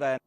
Sudah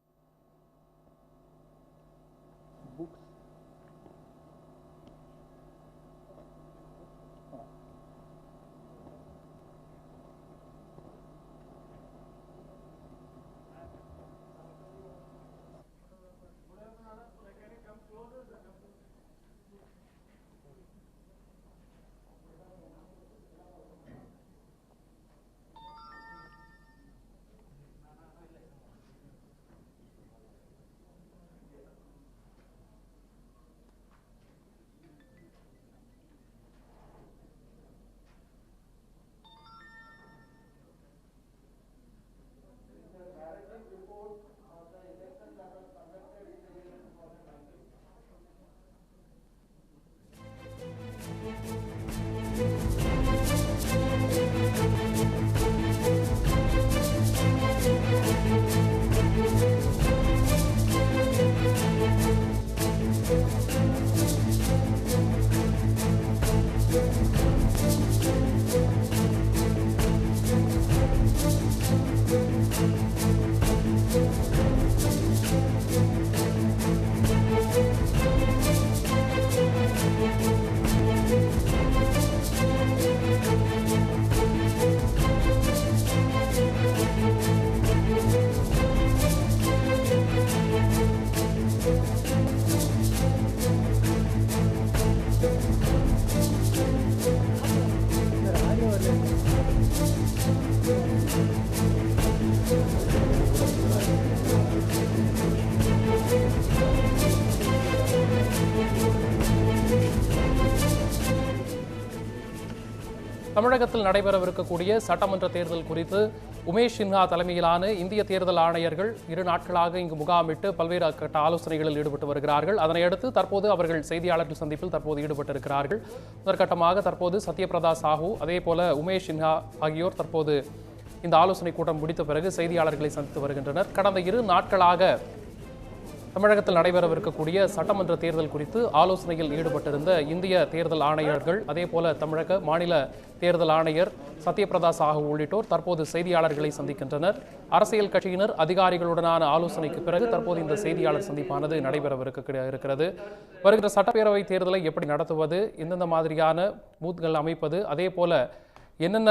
தமிழகத்தில் நடைபெறவிருக்கக்கூடிய சட்டமன்ற தேர்தல் குறித்து உமேஷ் சின்ஹா தலைமையிலான இந்திய தேர்தல் ஆணையர்கள் 2 நாட்களாக இங்கு முகாமிட்டு பல்வேறு கட்ட ஆலோசனைகளில் ஈடுபட்டு வருகிறார்கள். அதனையடுத்து தற்போது அவர்கள் செய்தியாளர்கள் சந்திப்பில் தற்போது ஈடுபட்டிருக்கிறார்கள். முதற்கட்டமாக தற்போது சத்யபிரதா சாஹூ அதே போல உமேஷ் சின்ஹா ஆகியோர் தற்போது இந்த ஆலோசனை கூட்டம் முடித்த பிறகு செய்தியாளர்களை சந்தித்து வருகின்றனர். கடந்த 2 நாட்களாக தமிழகத்தில் நடைபெறவிருக்கக்கூடிய சட்டமன்ற தேர்தல் குறித்து ஆலோசனையில் ஈடுபட்டிருந்த இந்திய தேர்தல் ஆணையர்கள் அதே போல தமிழக மாநில தேர்தல் ஆணையர் சத்யபிரதா சாஹூ உள்ளிட்டோர் தற்போது செய்தியாளர்களை சந்திக்கின்றனர். அரசியல் கட்சியினர் அதிகாரிகளுடனான ஆலோசனைக்கு பிறகு தற்போது இந்த செய்தியாளர் சந்திப்பானது நடைபெறவிருக்கிறது. வருகிற சட்டப்பேரவை தேர்தலை எப்படி நடத்துவது, எந்தெந்த மாதிரியான பூத்கள் அமைப்பது, அதே போல என்னென்ன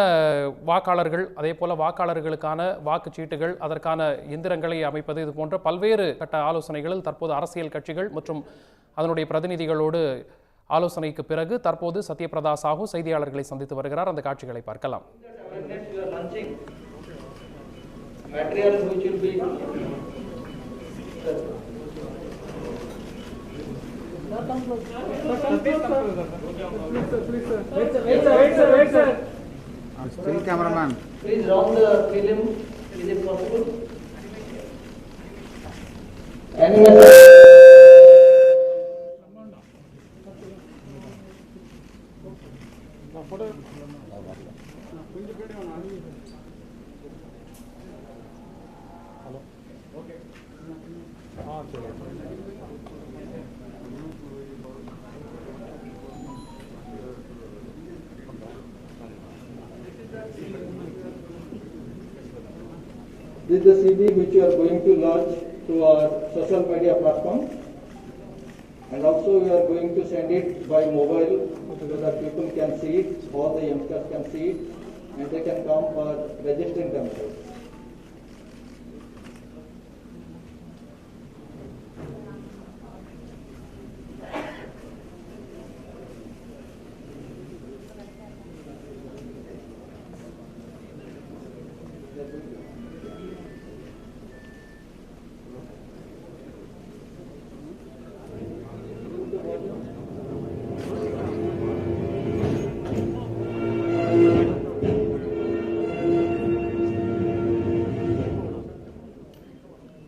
வாக்காளர்கள், அதே போல வாக்காளர்களுக்கான வாக்குச்சீட்டுகள், அதற்கான எந்திரங்களை அமைப்பது, இது போன்ற பல்வேறு கட்ட ஆலோசனைகளில் தற்போது அரசியல் கட்சிகள் மற்றும் அதனுடைய பிரதிநிதிகளோடு ஆலோசனைக்கு பிறகு தற்போது சத்யபிரதா சாஹூ செய்தியாளர்களை சந்தித்து வருகிறார். அந்த காட்சிகளை பார்க்கலாம். Still cameraman. Please round the film. Is it possible? This is the CD which you are going to launch through our social media platform, and also we are going to send it by mobile so that people can see it, all the youngsters can see it, and they can come for registering themselves.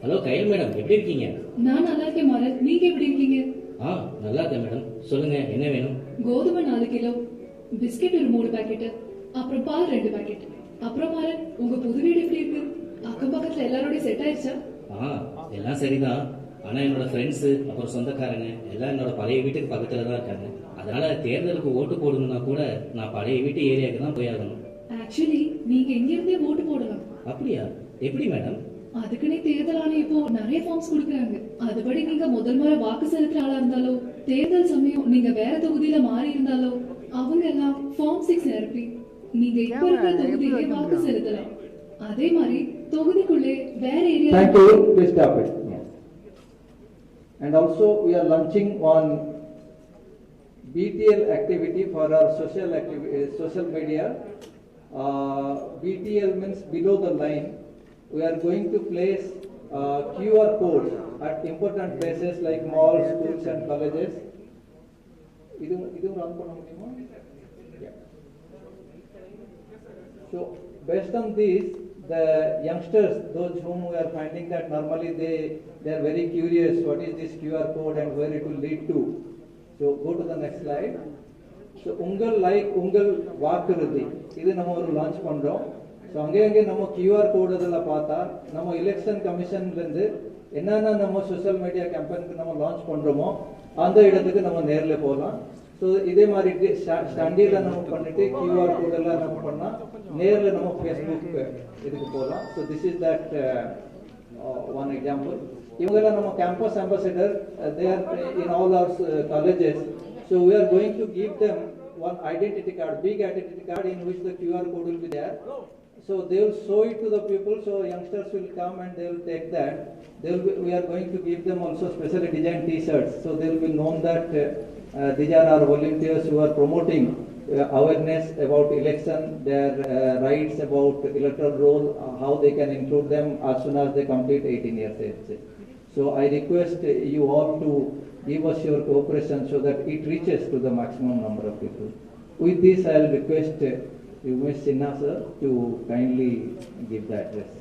Hello Kayal madam, எப்படி இருக்கீங்க? நான் நல்லா இருக்கேன் மாறன், நீங்க எப்படி இருக்கீங்க? நல்லா இருக்கேன் மேடம். சொல்லுங்க, என்ன வேணும்? கோதுமை 4 கிலோ, பிஸ்கெட் ஒரு 3 பாக்கெட், அப்புறம் பால் 2 பாக்கெட். அப்புறம் மாறன், உங்க புது வீடு எப்படி இருக்கு? அக்கம் பக்கத்துல எல்லாரோட செட் ஆயிடுச்சா? எல்லாம் சரிதான். ஆனா என்னோட ஃப்ரெண்ட்ஸ் அப்புறம் சொந்தக்காரங்க எல்லாம் என்னோட பழைய வீட்டுக்கு பக்கத்துல தான் இருக்காங்க. அதனால தேர்தலுக்கு ஓட்டு போடணும்னா கூட நான் பழைய வீட்டு ஏரியாவுக்கு தான் போயாகணும். ஆக்சுவலி நீங்க எங்க இருந்தே ஓட்டு போடலாம். அப்படியா? எப்படி மேடம்? அதுக்குன்னே தேர்தல் ஆணையம் இப்போ நிறைய ஃபார்ம்ஸ் கொடுக்குறாங்க. அதுபடி நீங்க முதல் முறை வாக்கு செலுத்துற ஆளா இருந்தாலோ தேர்தல் சமயம் நீங்க வேற தொகுதியில மாறி இருந்தாலோ அவங்க எல்லாம் ஃபார்ம் 6 நிரப்பி நீங்க இப்ப இருக்கிற தொகுதியிலே வாக்கு செலுத்தலாம். அதே மாதிரி தொகுதிக்குள்ளே வேற area. Thank you. Please stop it. And also we are launching on BTL activity for our social media. BTL means below the line. We are going to place QR codes at important places like malls, schools and colleges. run பண்ண முடியுமா? Yeah. So based on this, the youngsters, those whom we are finding that normally they are very curious what is this QR code and where it will lead to. So go to the next slide. So ungal வாக்குறுதி இது நம்ம ஒரு launch பண்றோம். So அங்கே நம்ம QR code இதெல்லாம் பார்த்தா நம்ம எலெக்ஷன் கமிஷன்ல இருந்து என்னென்ன நம்ம சோஷியல் மீடியா கேம்பெயினுக்கு நம்ம லான்ச் பண்றோமோ அந்த இடத்துக்கு நம்ம நேரில் போகலாம். ஸோ இதே மாதிரி ஸ்டாண்டில நம்ம பண்ணிட்டு QR கோட் எல்லாம் நம்ம பண்ணா நேரில் நம்ம ஃபேஸ்புக் இதுக்கு போகலாம். So this is that one example. இவங்கெல்லாம் நம்ம campus ambassador, they are in all our colleges. So we are going to give them one identity card, big identity card in which the QR code will be there. So they will show it to the people, so youngsters will come and they will take that. We are going to give them also specially designed T-shirts, so they will be known that these are our volunteers who are promoting awareness about election, their rights about electoral roll, how they can include them as soon as they complete 18 years age. So I request you all to give us your cooperation so that it reaches to the maximum number of people. With this, I will request Umesh Sinha sir to kindly give the address.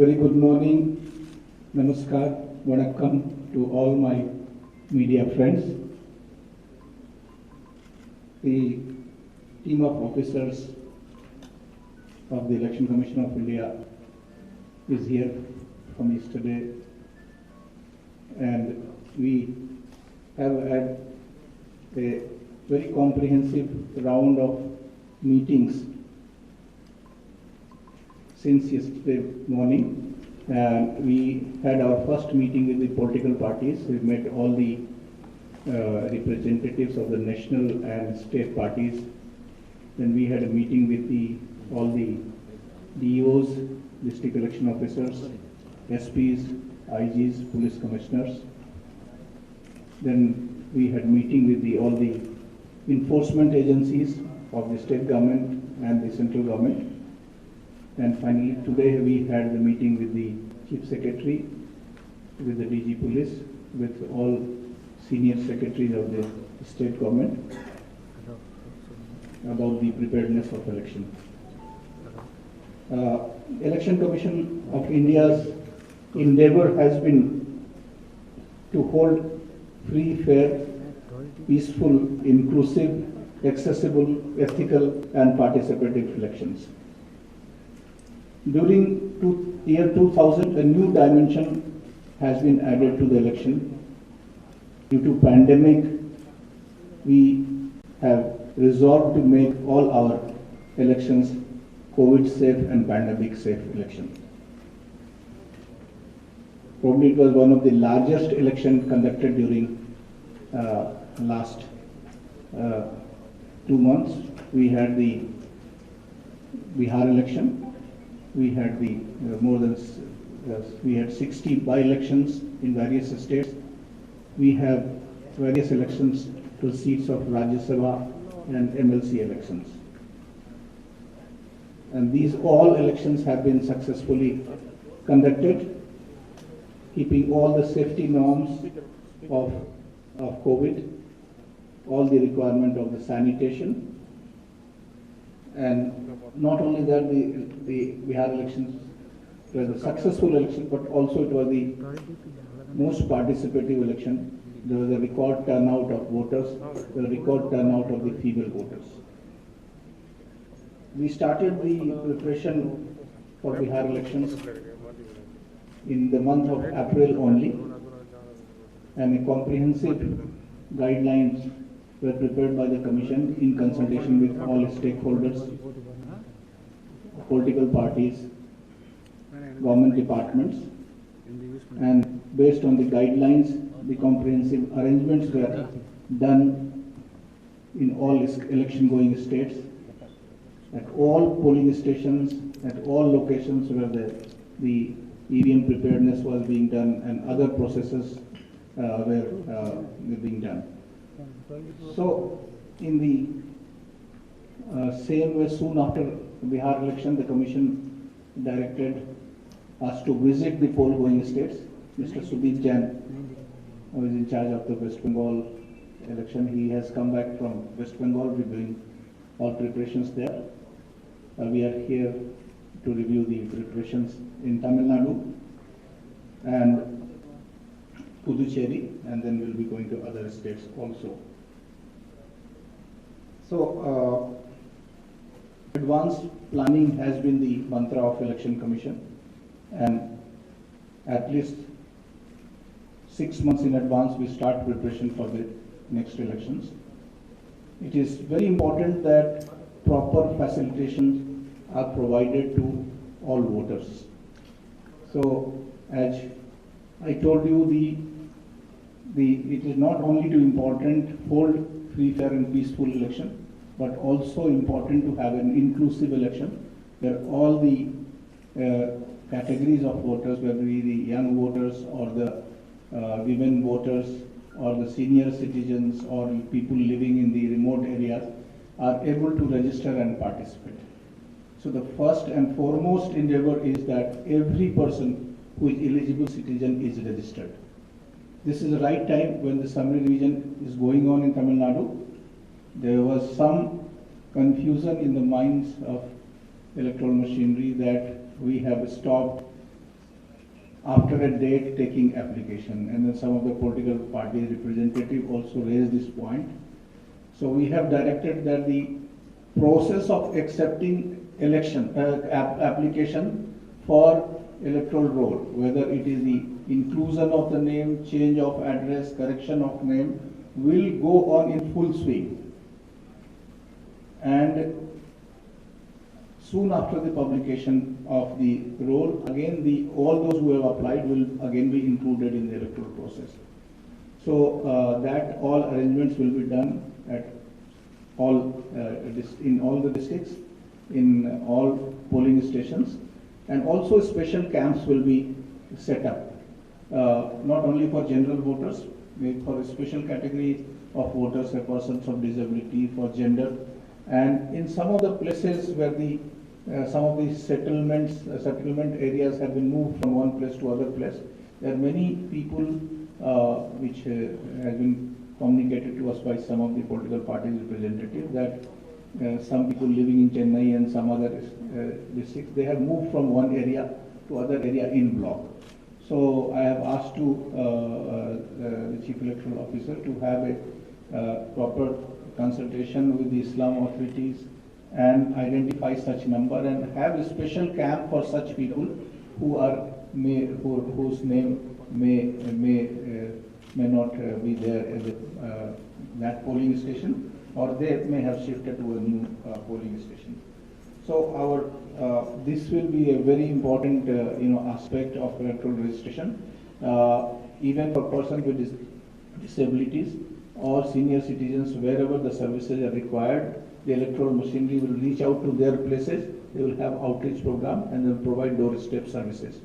Very good morning, namaskar, vanakkam to all my media friends. The team of officers of the Election Commission of India is here from yesterday, and we have had a very comprehensive round of meetings since yesterday morning. We had our first meeting with the political parties. We met all the representatives of the national and state parties. Then we had a meeting with all the DOs, district election officers, SPs, IGs, police commissioners. Then we had meeting with all the enforcement agencies of the state government and the central government. And finally, today we had the meeting with the Chief Secretary, with the DG Police, with all senior secretaries of the state government about the preparedness of election. Election Commission of India's endeavor has been to hold free, fair, peaceful, inclusive, accessible, ethical and participative elections. During year 2000, a new dimension has been added to the election. Due to pandemic, we have resolved to make all our elections COVID safe and pandemic safe election. Probably it was one of the largest election conducted during last 2 months. We had the Bihar election. We had we had 60 by-elections in various states. We have various elections to seats of Rajya Sabha and MLC elections. And these all elections have been successfully conducted, keeping all the safety norms of COVID, all the requirement of the sanitation. And not only that, the Bihar elections was a successful election, but also it was the most participative election there was a record turnout of voters, the record turnout of the female voters. We started the preparation for Bihar elections in the month of April only, and a comprehensive guidelines were prepared by the Commission in consultation with all stakeholders, political parties, government departments, and based on the guidelines, the comprehensive arrangements were done in all election going states, at all polling stations, at all locations where the EVM preparedness was being done and other processes were being done. So, in the same way, soon after Bihar election, the Commission directed us to visit the poll going states. Mr. Sudeep Jain, who is in charge of the West Bengal election, he has come back from West Bengal. We're doing all preparations there. We are here to review the preparations in Tamil Nadu and Puducherry, and then we'll be going to other states also. So, advanced planning has been the mantra of Election Commission, and at least 6 months in advance we start preparation for the next elections. It is very important that proper facilitations are provided to all voters. So, as I told you, it is not only too important hold free, fair and peaceful election, but also important to have an inclusive election where all the categories of voters, whether it be the young voters or the women voters or the senior citizens or people living in the remote areas, are able to register and participate. So the first and foremost endeavor is that every person who is eligible citizen is registered. This is the right time when the summary revision is going on in Tamil Nadu. There was some confusion in the minds of electoral machinery that we have stopped after a date taking application, and then some of the political party representative also raised this point. So we have directed that the process of accepting election application for electoral roll, whether it is the inclusion of the name, change of address, correction of name, will go on in full swing. And soon after the publication of the roll, again all those who have applied will again be included in the electoral process. So that all arrangements will be done at all in all the districts, in all polling stations, and also special camps will be set up, not only for general voters, for a special category of voters, persons of disability, for gender, and in some of the places where the some of the settlement areas have been moved from one place to other place. There are many people which has been communicated to us by some of the political parties representatives that some people living in Chennai and some other districts, they have moved from one area to other area in block. So I have asked to the Chief Electoral Officer to have a proper consultation with the Islam authorities and identify such number and have a special camp for such people who are whose name may not be there at that polling station, or they may have shifted to a new polling station. So our this will be a very important aspect of electoral registration, even for persons with disabilities or senior citizens. Wherever the services are required, the electoral machinery will reach out to their places. They will have outreach program and they will provide doorstep services.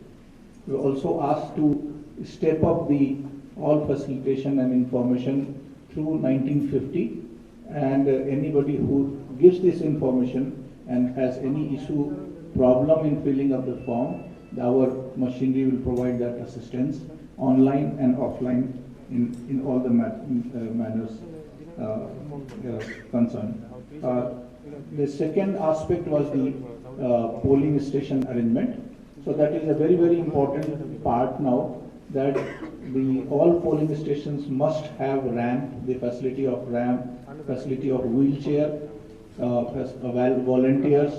We also asked to step up the all facilitation and information through 1950, and anybody who gives this information and has any issue, problem in filling up the form, our machinery will provide that assistance online and offline in all the manners concerned. The second aspect was the polling station arrangement. So that is a very, very important part now. that all polling stations must have ramp, the facility of ramp, facility of wheelchair, volunteers,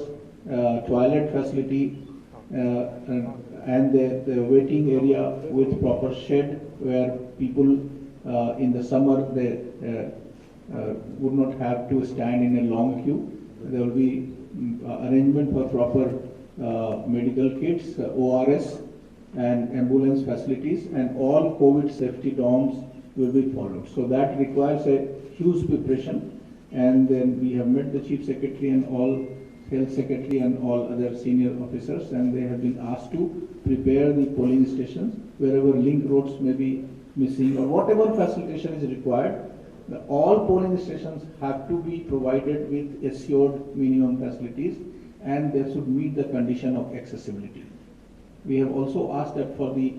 toilet facility, and the waiting area with proper shed where people in the summer they would not have to stand in a long queue. There will be arrangement for proper medical kits, ORS and ambulance facilities, and all COVID safety norms will be followed. So that requires a huge preparation, and then we have met the Chief Secretary and all Health Secretary and all other senior officers, and they have been asked to prepare the polling stations wherever link roads may be missing or whatever facilitation is required. All polling stations have to be provided with assured minimum facilities, and they should meet the condition of accessibility. We have also asked that for the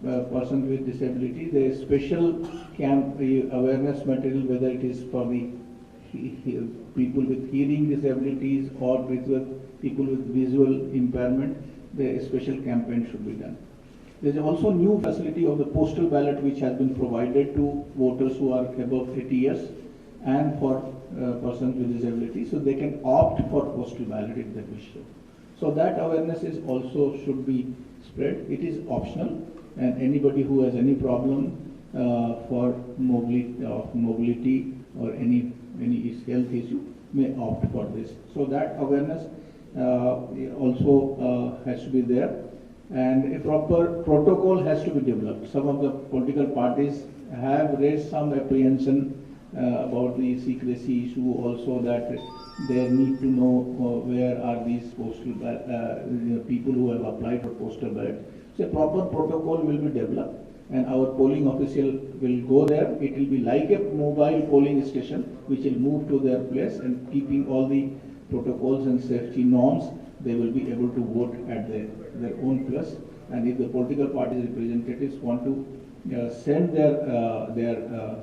person with disability, there is special camp awareness material, whether it is for the people with hearing disabilities or with people with visual impairment, the special campaign should be done. There is also new facility of the postal ballot which has been provided to voters who are above 80 years and for persons with disability, so they can opt for postal ballot if they wish to. So that awareness is also should be spread. It is optional, and anybody who has any problem for mobility or any health issue may opt for this. So that awareness also has to be there, and a proper protocol has to be developed. Some of the political parties have raised some apprehension about the secrecy issue also, that they need to know where are these postal people who have applied for postal ballot. So a proper protocol will be developed, and our polling official will go there. It will be like a mobile polling station which will move to their place, and keeping all the protocols and safety norms, they will be able to vote at their own place. And if the political party representatives want to send their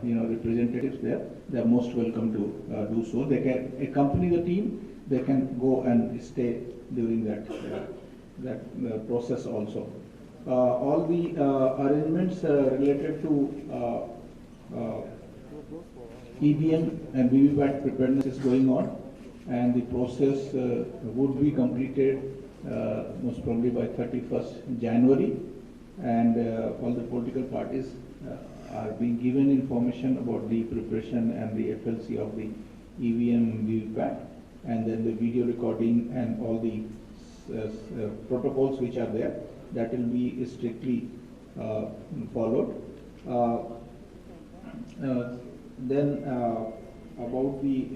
representatives there, they are most welcome to do so. They can accompany the team. They can go and stay during that process also. All the arrangements related to EVM and VVPAT preparedness is going on, and the process would be completed most probably by 31st January, and all the political parties are being given information about the preparation and the FLC of the EVM and VVPAT, and then the video recording and all the protocols which are there, that will be strictly followed. Then about the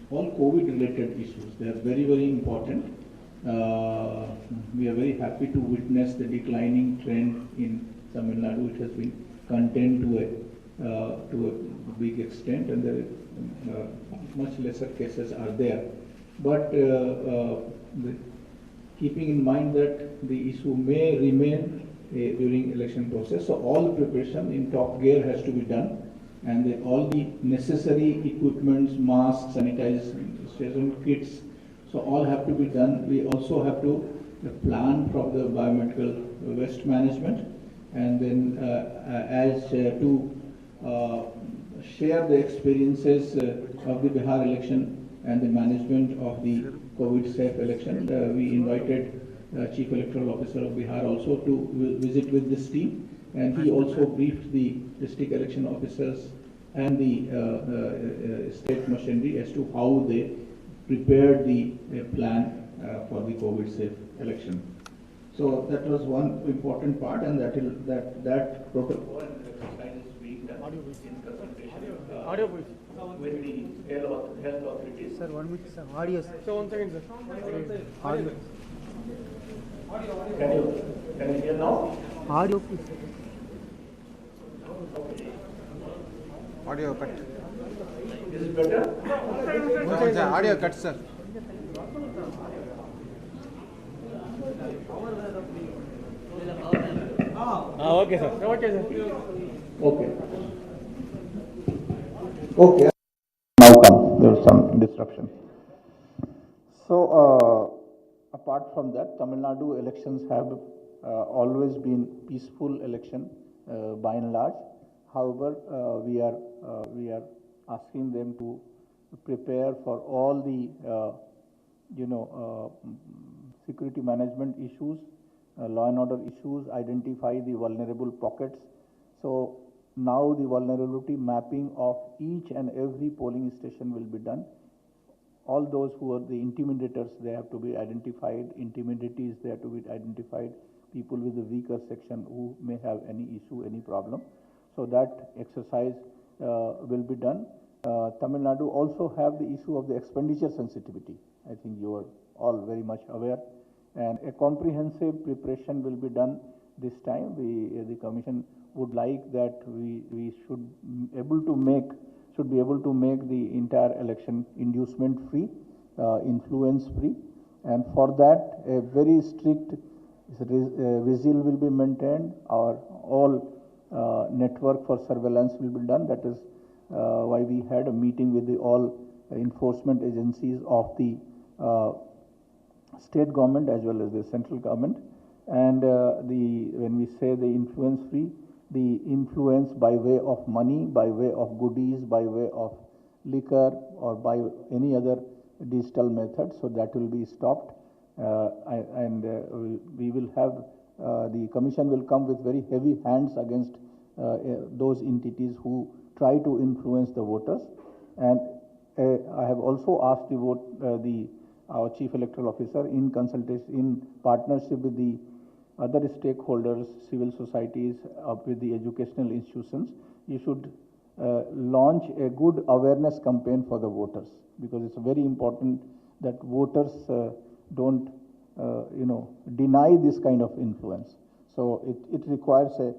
all COVID related issues, they are very, very important. We are very happy to witness the declining trend in Tamil Nadu. It has been contained to a big extent, and there much lesser cases are there. But keeping in mind that the issue may remain during election process, so all preparation in top gear has to be done, and all the necessary equipments, masks, sanitization kits, so all have to be done. We also have to plan from the biomedical waste management, and then as to share the experiences of the Bihar election and the management of the COVID safe election. We invited Chief Electoral Officer of Bihar also to visit with this team, and he also briefed the district election officers and the state machinery as to how they prepared the plan for the COVID safe election. So that was one important part, and that protocol and exercise is being done in consultation with the health authorities. Sir, 1 minute, sir. Audio, sir. So 1 second, sir. Audio. Can you hear now? Audio, please. Audio cut. Is it better? No, sir. Audio cut, sir. Okay, sir. Okay, sir. Okay. Okay. Now come. There was some disruption. So, apart from that, Tamil Nadu elections have always been peaceful election by and large. However, we are asking them to prepare for all the security management issues, law and order issues, identify the vulnerable pockets. So now the vulnerability mapping of each and every polling station will be done. All those who are the intimidators, they have to be identified. Intimidatees, they have to be identified. People with the weaker section who may have any issue, any problem. So that exercise will be done. Tamil Nadu also have the issue of the expenditure sensitivity. I think you are all very much aware. And a comprehensive preparation will be done this time. The Commission would like that we should be able to make the entire election inducement free, influence free, and for that a very strict vigil will be maintained. Our all network for surveillance will be done. That is why we had a meeting with the all enforcement agencies of the state government as well as the central government. And when we say the influence free, the influence by way of money, by way of goodies, by way of liquor, or by any other digital method, so that will be stopped. We will have, the Commission will come with very heavy hands against those entities who try to influence the voters. And I have also asked our Chief Electoral Officer, in consultation, in partnership with the other stakeholders, civil societies, with the educational institutions, you should launch a good awareness campaign for the voters, because it's very important that voters don't deny this kind of influence. So it requires a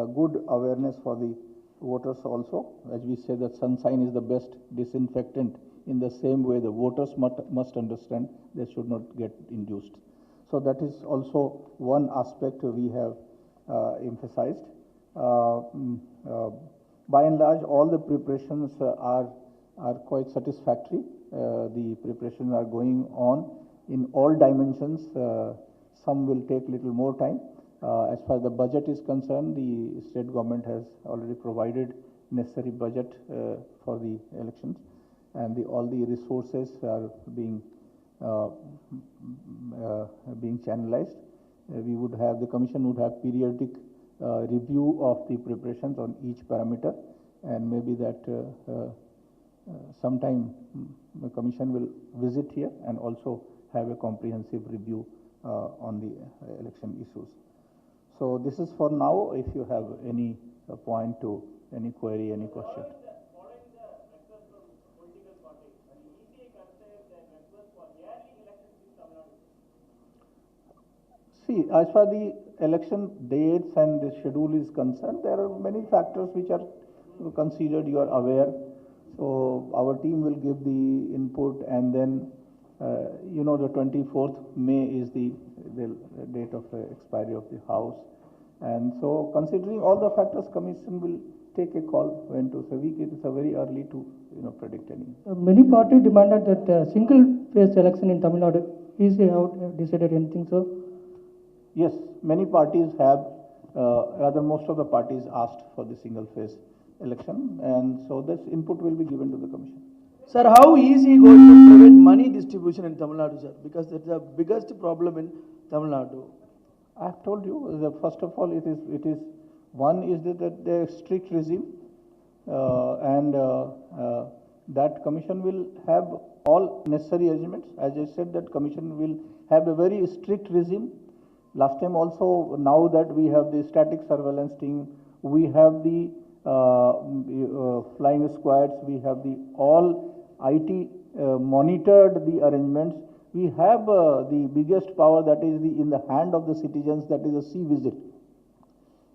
good awareness for the voters also. As we say that sunshine is the best disinfectant, in the same way the voters must understand they should not get induced. So that is also one aspect we have emphasized. By and large, all the preparations are quite satisfactory. The preparations are going on in all dimensions. Some will take little more time. As far as the budget is concerned, the state government has already provided necessary budget for the elections, and all the resources are being channelized. The Commission would have periodic review of the preparations on each parameter, and maybe that sometime the Commission will visit here and also have a comprehensive review on the election issues. So this is for now. If you have any point to any query, any question. See, as far the election dates and the schedule is concerned, there are many factors which are considered, you are aware. So our team will give the input, and then, the 24th May is the date of expiry of the House. And so considering all the factors, Commission will take a call when to. So it's very early to predict any. Many parties demanded that single-phase election in Tamil Nadu. Is have decided anything so? Yes, many parties have, rather most of the parties asked for the single-phase election, and so this input will be given to the Commission. Sir, how easy going to prevent money distribution in Tamil Nadu, sir? Because that's the biggest problem in Tamil Nadu. I have told you that first of all, it is one is that the strict regime, and that Commission will have all necessary arrangements. As I said, that Commission will have a very strict regime. Last time also, now that we have the static surveillance team, we have the flying squads, we have the all IT monitored the arrangements. We have the biggest power that is in the hand of the citizens, that is a C-visit.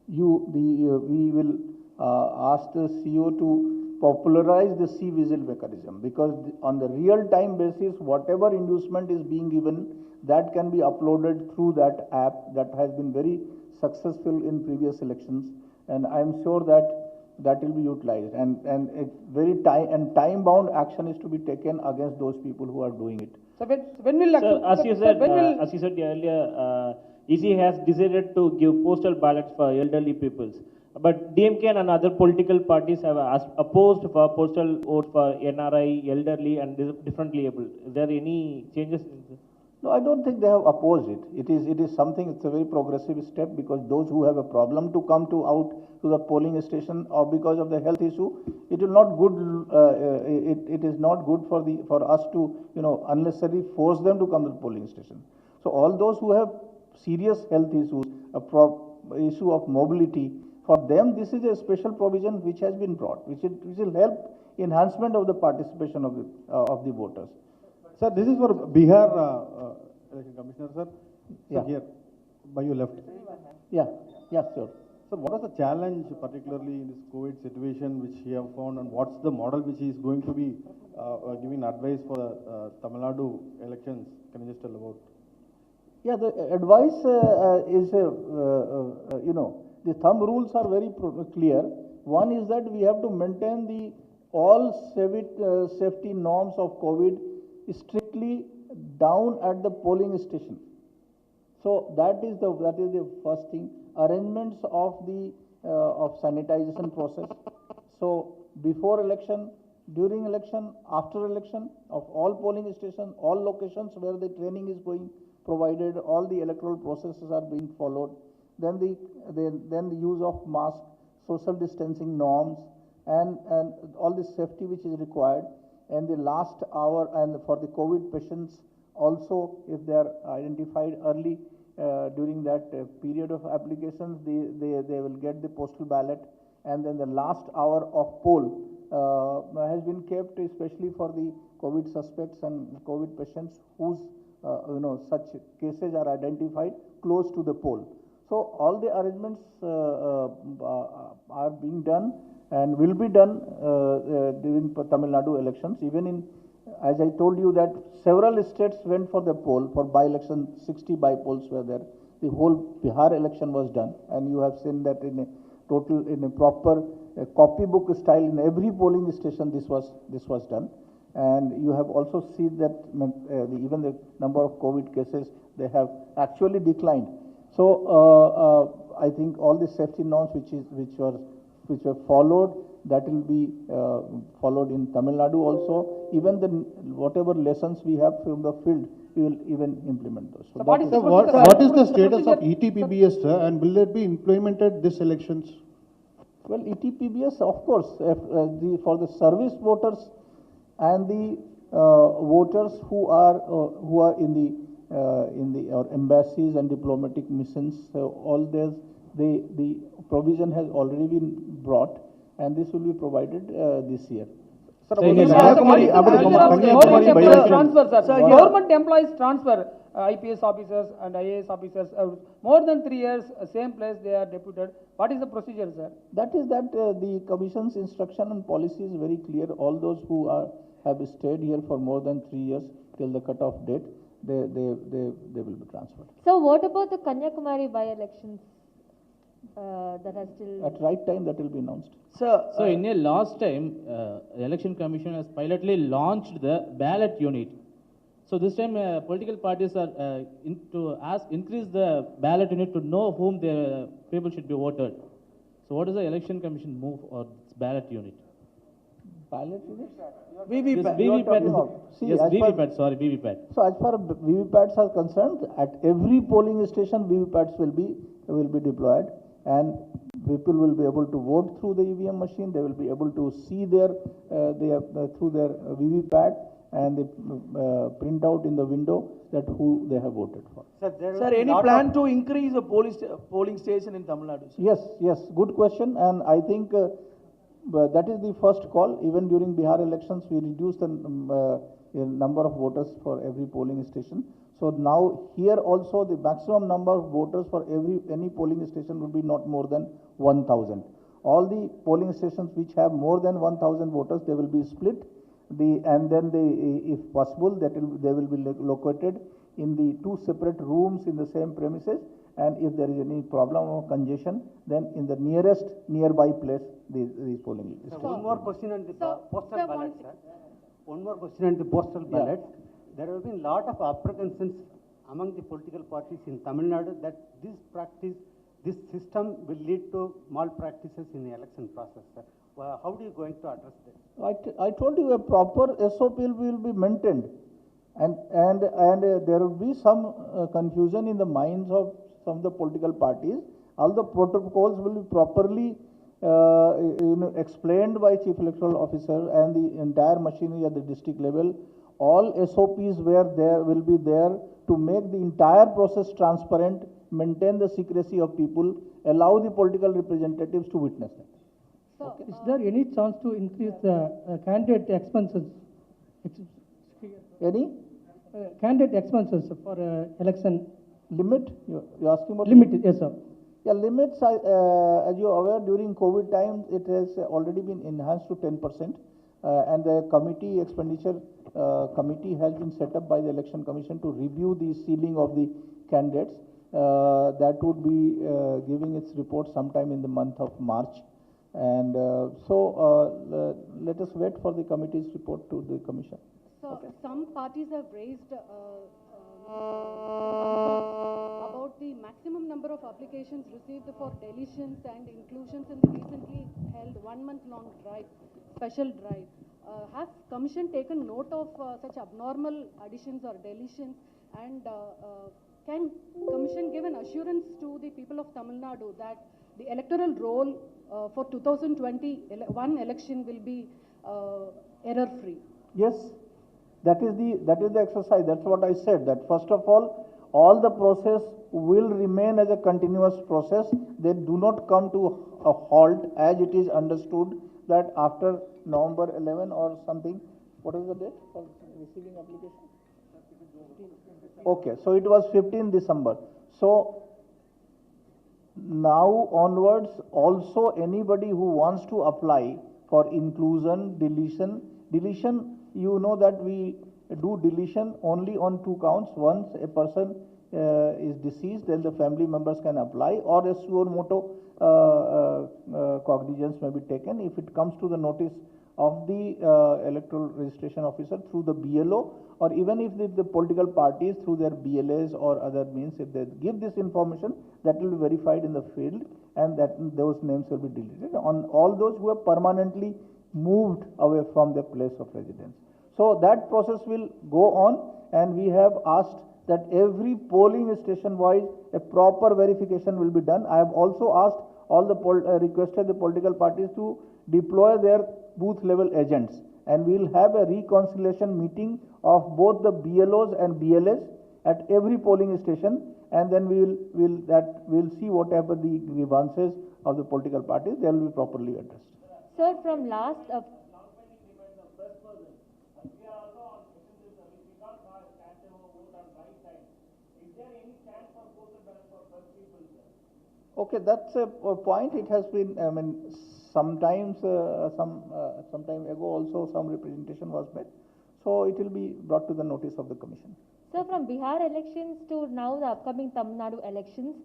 We will ask the CEO to popularize the C-visit mechanism, because on the real-time basis, whatever inducement is being given, that can be uploaded through that app that has been very successful in previous elections, and I am sure that will be utilized, and it's very time-bound action is to be taken against those people who are doing it. So when will Sir, as you said earlier, EC has decided to give postal ballots for elderly peoples. But DMK and other political parties have opposed for postal votes for NRI, elderly, and differently able. Is there any changes? No, I don't think they have opposed it. It is something, it's a very progressive step, because those who have a problem to come to out to the polling station or because of the health issue, it will not good, it is not good for us to, unnecessarily force them to come to the polling station. So all those who have serious health issues, issue of mobility, for them this is a special provision which has been brought, which will help enhancement of the participation of the voters. Sir, this is for Bihar Election Commissioner, sir. Yeah. Here, by your left. Yeah, sure. Sir, what is the challenge, particularly in this COVID situation, which he have found, and what's the model which he is going to be giving advice for the Tamil Nadu elections? Can you just tell about? Yeah, the advice is, the thumb rules are very clear. One is that we have to maintain all safety norms of COVID strictly down at the polling station. So that is the first thing. Arrangements of the sanitization process. So before election, during election, after election, of all polling stations, all locations where the training is going provided, all the electoral processes are being followed. Then the use of mask, social distancing norms, and all the safety which is required. And the last hour, and for the COVID patients also, if they are identified early during that period of applications, they will get the postal ballot. And then the last hour of poll has been kept especially for the COVID suspects and COVID patients whose such cases are identified close to the poll. So all the arrangements are being done and will be done during Tamil Nadu elections. Even as I told you, that several states went for the poll, for by-election, 60 by-polls were there. The whole Bihar election was done, and you have seen that in a proper copybook style in every polling station this was done. And you have also seen that even the number of COVID cases, they have actually declined. So I think all the safety norms which were followed, that will be followed in Tamil Nadu also. Even whatever lessons we have from the field, we will even implement those. So what is the status of ETPBS, sir, and will it be implemented this elections? Well, ETPBS, of course, for the service voters and the voters who are in our embassies and diplomatic missions, all the provision has already been brought, and this will be provided this year. Government employees transfer, IPS officers and IAS officers, more than 3 years, same place they are deputed. What is the procedure, sir? That is the Commission's instruction and policy is very clear. All those who have stayed here for more than 3 years till the cut-off date, they will be transferred. So what about the Kanyakumari by-elections that are still... At right time, that will be announced. So in a last time, Election Commission has pilotly launched the ballot unit. So this time, political parties are to increase the ballot unit to know whom the people should be voted. So what is the Election Commission move or ballot unit? Ballot unit? VVPAT. Yes, VVPAT. Sorry, VVPAT. So as far as VVPATs are concerned, at every polling station, VVPATs will be deployed, and people will be able to vote through the EVM machine. They will be able to see through their VVPAT, and they print out in the window that who they have voted for. Sir, any plan to increase the polling station in Tamil Nadu? Yes, good question, and I think that is the first call. Even during Bihar elections, we reduced the number of voters for every polling station. So now here also the maximum number of voters for any polling station would be not more than 1,000. All the polling stations which have more than 1,000 voters, they will be split. And then if possible, they will be located in the 2 separate rooms in the same premises. And if there is any problem or congestion, then in the nearby place, these polling. One more question on the postal ballot, sir. One more question on the postal ballot. There have been a lot of apprehensions among the political parties in Tamil Nadu that this practice, this system will lead to malpractices in the election process, sir. How are you going to address that? I told you a proper SOP will be maintained, and there will be some confusion in the minds of some of the political parties. All the protocols will be properly explained by Chief Electoral Officer and the entire machinery at the district level. All SOPs will be there to make the entire process transparent, maintain the secrecy of people, allow the political representatives to witness that. Okay. Is there any chance to increase the candidate expenses? Any? Candidate expenses for election. Limit? You're asking about? Limit, yes, sir. Yeah, limits, as you're aware, during COVID times, it has already been enhanced to 10%. And the expenditure committee has been set up by the Election Commission to review the ceiling of the candidates. That would be giving its report sometime in the month of March. And let us wait for the committee's report to the commission. So some parties have raised about the maximum number of applications received for deletions and inclusions in the recently held 1 month long drive, special drive. Has Commission taken note of such abnormal additions or deletions, and can Commission give an assurance to the people of Tamil Nadu that the electoral roll for 2021 election will be error-free? Yes, that is the exercise. That's what I said. That first of all the process will remain as a continuous process. They do not come to a halt, as it is understood that after November 11 or something. What is the date for receiving application? Okay, so it was 15 December. So now onwards, also anybody who wants to apply for inclusion, deletion, you know that we do deletion only on 2 counts. Once a person is deceased, then the family members can apply, or a suo motu cognizance may be taken if it comes to the notice of the electoral registration officer through the BLO, or even if the political parties through their BLAs or other means, if they give this information, that will be verified in the field, and that those names will be deleted on all those who have permanently moved away from their place of residence. So that process will go on, and we have asked that every polling station wise a proper verification will be done. I have also asked all the requested the political parties to deploy their booth level agents, and we will have a reconciliation meeting of both the BLOs and BLS at every polling station, and then we will see whatever the grievances of the political parties, they will be properly addressed. Sir, from last Okay, that's a point. It has been, I mean, sometimes, some time ago also some representation was made. So it will be brought to the notice of the commission. So from Bihar elections to now the upcoming Tamil Nadu elections,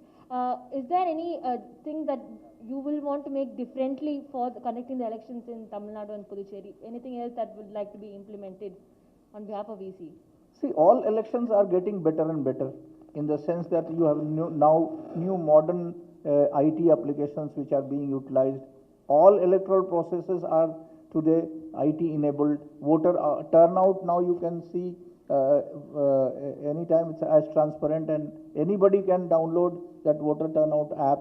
is there any thing that you will want to make differently for conducting the elections in Tamil Nadu and Puducherry? Anything else that would like to be implemented on behalf of EC? See, all elections are getting better and better in the sense that you have new modern IT applications which are being utilized. All electoral processes are today IT enabled. Voter turnout now you can see anytime it's as transparent, and anybody can download that voter turnout app.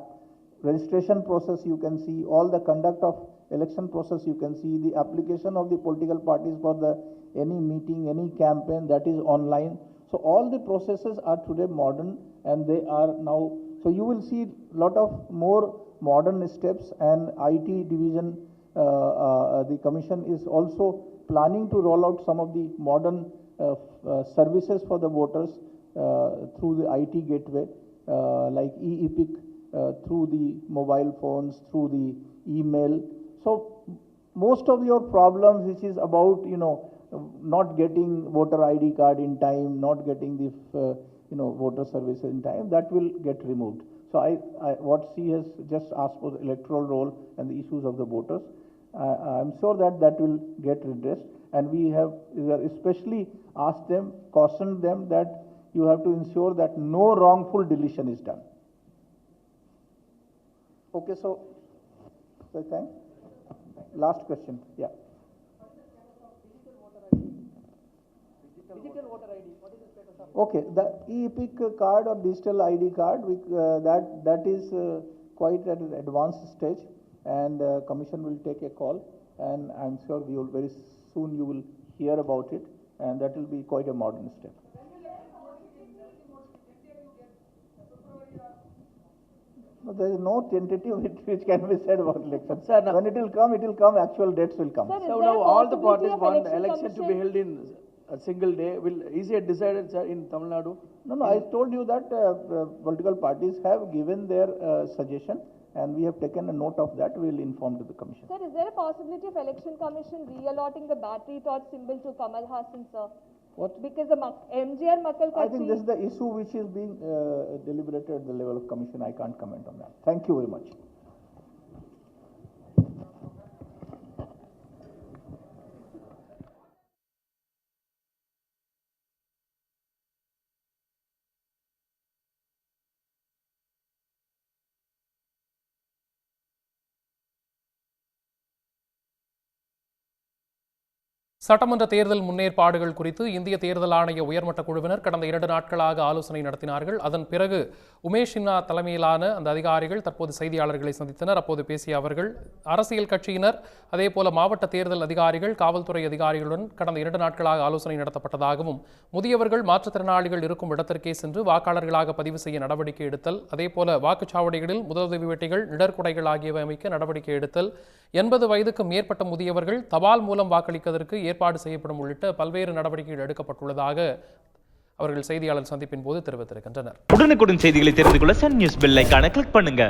Registration process you can see, all the conduct of election process you can see, the application of the political parties for any meeting, any campaign, that is online. So all the processes are today modern, and they are now, so you will see lot of more modern steps, and IT division, the commission is also planning to roll out some of the modern services for the voters through the IT gateway, like e-epic, through the mobile phones, through the email. So most of your problems, which is about, not getting voter ID card in time, not getting the, voter services in time, that will get removed. So what she has just asked for the electoral roll and the issues of the voters, I'm sure that will get redressed, and we have especially asked them, cautioned them that you have to ensure that no wrongful deletion is done. Okay, so thanks. Last question, yeah. Digital voter ID, what is the status of? Okay, the e-Epic card or digital ID card, that is quite at an advanced stage, and Commission will take a call, and I'm sure we will very soon you will hear about it, and that will be quite a modern step. No, there is no tentative which can be said about election. Sir, when it will come, actual dates will come. Sir, So now all the parties want the election to be held in a single day. Is it decided, sir, in Tamil Nadu? No, I told you that political parties have given their suggestion, and we have taken a note of that. We will inform to the Commission. Sir, is there a possibility of Election Commission re-allotting the battery torch symbol to Kamal Hassan, sir? What? Because the MGR Makal I think this is the issue which is being deliberated at the level of Commission. I can't comment on that. Thank you very much. சட்டமன்ற தேர்தல் முன்னேற்பாடுகள் குறித்து இந்திய தேர்தல் ஆணைய உயர்மட்ட குழுவினர் கடந்த 2 நாட்களாக ஆலோசனை நடத்தினார்கள். அதன் பிறகு உமேஷ் சின்ஹா தலைமையிலான அந்த அதிகாரிகள் தற்போது செய்தியாளர்களை சந்தித்தனர். அப்போது பேசிய அவர்கள் அரசியல் கட்சியினர், அதேபோல மாவட்ட தேர்தல் அதிகாரிகள், காவல்துறை அதிகாரிகளுடன் கடந்த 2 நாட்களாக ஆலோசனை நடத்தப்பட்டதாகவும், முதியவர்கள், மாற்றுத்திறனாளிகள் இருக்கும் இடத்திற்கே சென்று வாக்காளர்களாக பதிவு செய்ய நடவடிக்கை எடுத்தல், அதேபோல வாக்குச்சாவடிகளில் முதலுதவி பெட்டிகள், நிழற்குடைகள் ஆகியவை அமைக்க நடவடிக்கை எடுத்தல், 80 வயதுக்கு மேற்பட்ட முதியவர்கள் தபால் மூலம் வாக்களிப்பதற்கு ஏற்பாடு செய்யப்படும் உள்ளிட்ட பல்வேறு நடவடிக்கைகள் எடுக்கப்பட்டுள்ளதாக அவர்கள் செய்தியாளர் சந்திப்பின் போது தெரிவித்திருக்கின்றனர். உடனுக்குடன் செய்திகளை தெரிந்து கொள்ள சன் நியூஸ் பெல் ஐகானை கிளிக் பண்ணுங்க.